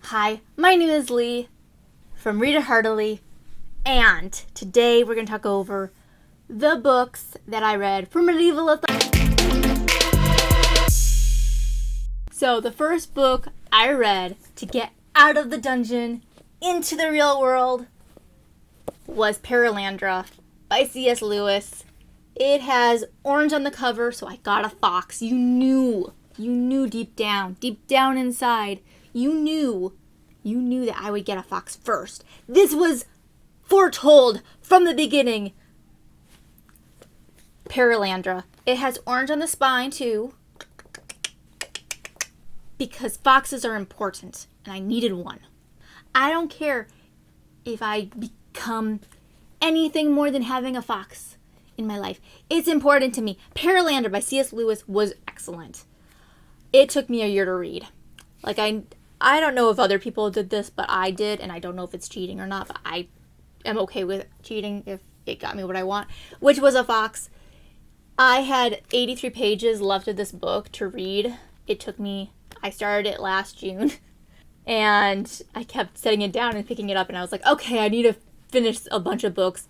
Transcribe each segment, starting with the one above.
Hi, my name is Lee from Read It Heartily, and today we're going to talk over the books that I read for Medieval-a-Thon. So the first book I read to get out of the dungeon into the real world was Perelandra by C.S. Lewis. It has orange on the cover, so I got a fox. You knew deep down inside, you knew that I would get a fox first. This was foretold from the beginning. Perelandra. It has orange on the spine too, because foxes are important, and I needed one. I don't care if I become anything more than having a fox in my life. It's important to me. Perelandra by C.S. Lewis was excellent. It took me a year to read. I don't know if other people did this, but I did, and I don't know if it's cheating or not, but I am okay with cheating if it got me what I want, which was a fox. I had 83 pages left of this book to read. I started it last June, and I kept setting it down and picking it up, and I was like, okay, I need to finish a bunch of books.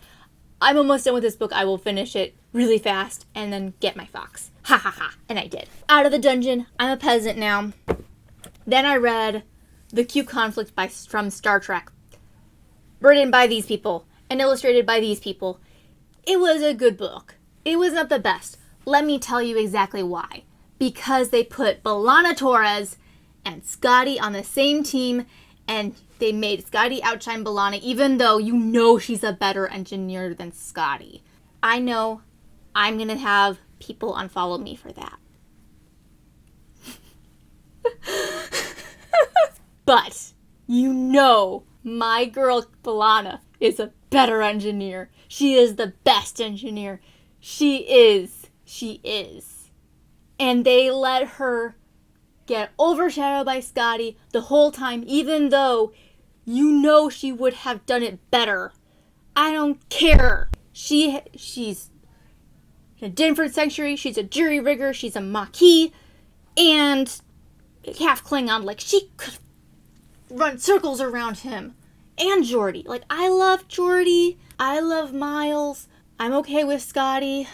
I'm almost done with this book. I will finish it really fast and then get my fox. Ha ha ha. And I did. Out of the dungeon. I'm a peasant now. Then I read The Q Conflict from Star Trek. Written by these people and illustrated by these people. It was a good book. It was not the best. Let me tell you exactly why. Because they put B'Elanna Torres and Scotty on the same team, and they made Scotty outshine B'Elanna, even though you know she's a better engineer than Scotty. I know I'm going to have people unfollow me for that. But you know my girl B'Elanna is a better engineer. She is the best engineer. She is. And they let her get overshadowed by Scotty the whole time, even though you know she would have done it better. I don't care. She's in a different century. She's a jury rigger. She's a Maquis. And half Klingon. She could run circles around him. And Geordi. I love Geordi. I love Miles. I'm okay with Scotty.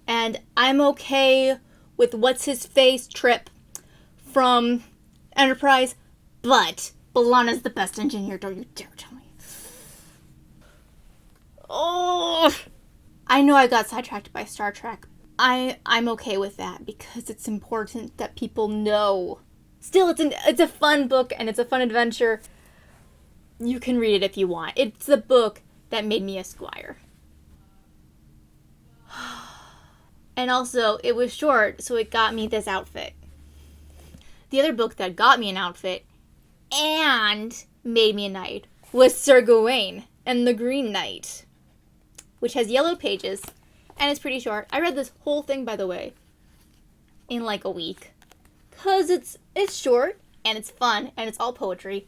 And I'm okay with what's-his-face Trip from Enterprise. But B'Elanna's the best engineer. Don't you dare tell me. Oh, I know I got sidetracked by Star Trek. I'm okay with that because it's important that people know. Still, it's a fun book and it's a fun adventure. You can read it if you want. It's the book that made me a squire. And also, it was short, so it got me this outfit. The other book that got me an outfit and made me a knight was Sir Gawain and the Green Knight, which has yellow pages, and it's pretty short. I read this whole thing, by the way, in a week. Because it's short, and it's fun, and it's all poetry.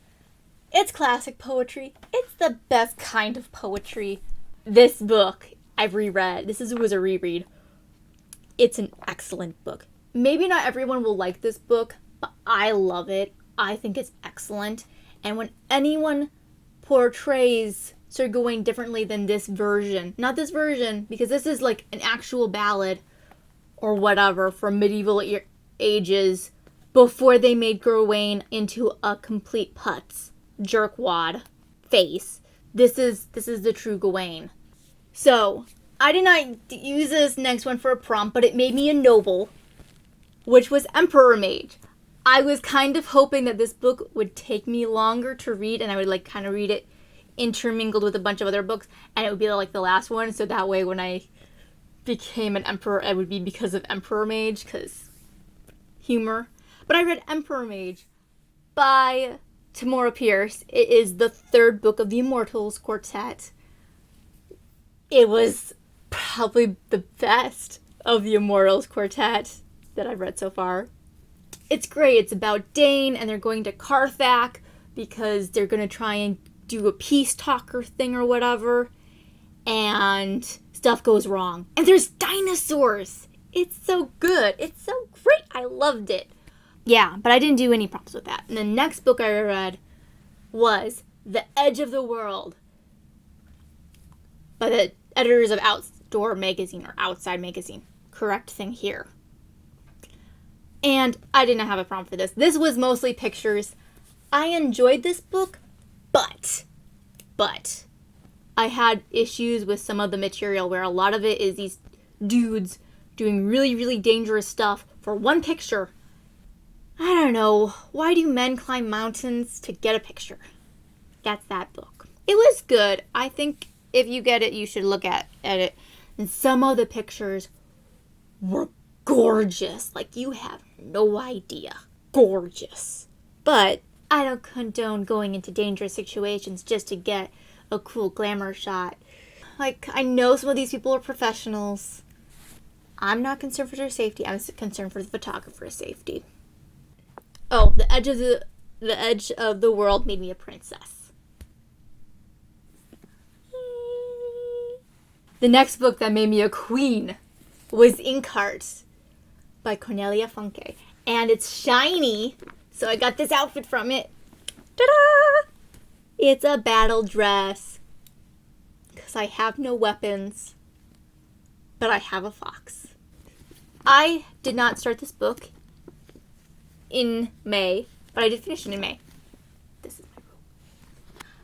It's classic poetry. It's the best kind of poetry. This book, I've reread. This was a reread. It's an excellent book. Maybe not everyone will like this book, but I love it. I think it's excellent. And when anyone portrays Sir Gawain differently than this version, not this version, because this is an actual ballad or whatever from medieval ages before they made Gawain into a complete putz, jerkwad face. This is the true Gawain. So, I did not use this next one for a prompt, but it made me a noble, which was Emperor Mage. I was kind of hoping that this book would take me longer to read, and I would kind of read it intermingled with a bunch of other books, and it would be the last one, so that way when I became an emperor, it would be because of Emperor Mage, because humor. But I read Emperor Mage by Tamora Pierce. It is the third book of the Immortals Quartet. It was probably the best of the Immortals Quartet that I've read so far. It's great. It's about Dane, and they're going to Carthage because they're going to try and do a peace talker thing or whatever, and stuff goes wrong. And there's dinosaurs! It's so good. It's so great. I loved it. Yeah, but I didn't do any prompts with that. And the next book I read was The Edge of the World by the editors of Outdoor Magazine or Outside Magazine. Correct thing here. And I did not have a problem for this. This was mostly pictures. I enjoyed this book, but I had issues with some of the material where a lot of it is these dudes doing really, really dangerous stuff for one picture. I don't know. Why do men climb mountains to get a picture? That's that book. It was good. I think if you get it, you should look at it. And some of the pictures were gorgeous. Like, you have no idea. Gorgeous. But I don't condone going into dangerous situations just to get a cool glamour shot. Like, I know some of these people are professionals. I'm not concerned for their safety. I'm concerned for the photographer's safety. Oh, the edge of the world made me a princess. The next book that made me a queen was Inkheart by Cornelia Funke. And it's shiny, so I got this outfit from it. Ta-da! It's a battle dress. Because I have no weapons. But I have a fox. I did not start this book in May, but I did finish it in May. This is my room.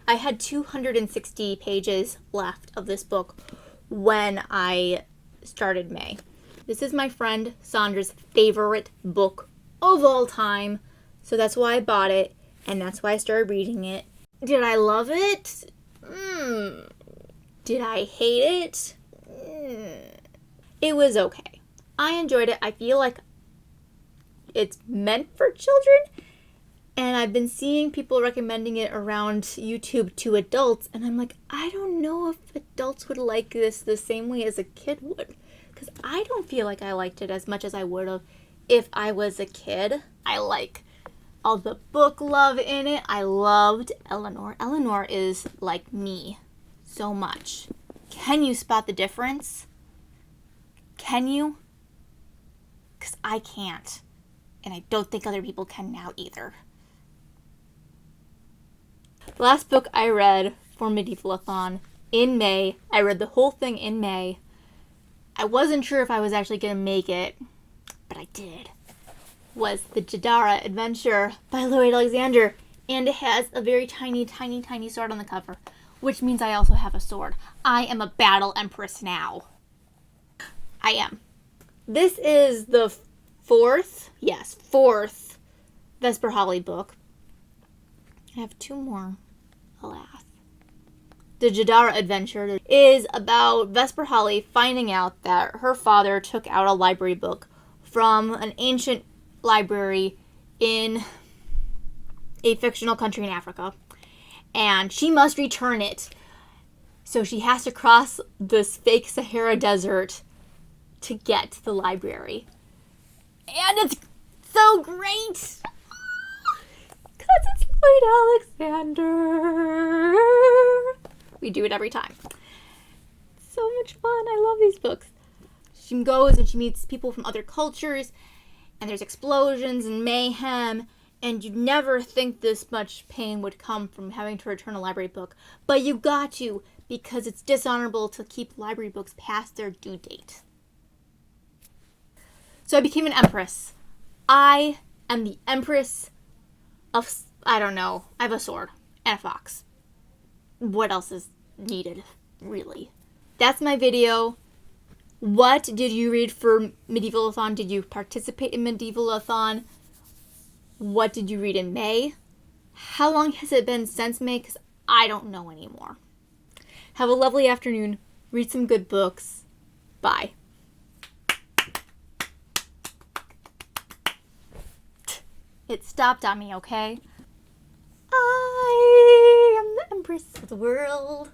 I had 260 pages left of this book when I started May. This is my friend Sandra's favorite book of all time, so that's why I bought it, and that's why I started reading it. Did I love it? Did I hate it? It was okay. I enjoyed it. I feel like it's meant for children, and I've been seeing people recommending it around YouTube to adults, and I'm like, I don't know if adults would like this the same way as a kid would, because I don't feel like I liked it as much as I would have if I was a kid. I like all the book love in it. I loved Eleanor. Eleanor is like me so much. Can you spot the difference? Can you? Because I can't. And I don't think other people can now either. The last book I read for Medieval-a-Thon in May, I read the whole thing in May. I wasn't sure if I was actually going to make it, but I did. Was the Dodaro Adventure by Lloyd Alexander. And it has a very tiny, tiny, tiny sword on the cover, which means I also have a sword. I am a battle empress now. I am. This is the fourth Vesper Holly book. I have two more, alas. The Jedera Adventure is about Vesper Holly finding out that her father took out a library book from an ancient library in a fictional country in Africa, and she must return it. So she has to cross this fake Sahara desert to get to the library. And it's so great! Because it's Lloyd Alexander. We do it every time. So much fun. I love these books. She goes and she meets people from other cultures, and there's explosions and mayhem, and you'd never think this much pain would come from having to return a library book. But you got to, because it's dishonorable to keep library books past their due date. So I became an empress. I am the empress of, I don't know, I have a sword and a fox. What else is needed, really? That's my video. What did you read for Medieval-a-Thon? Did you participate in Medieval-a-Thon? What did you read in May? How long has it been since May? Because I don't know anymore. Have a lovely afternoon. Read some good books. Bye. It stopped on me, okay? I am the empress of the world.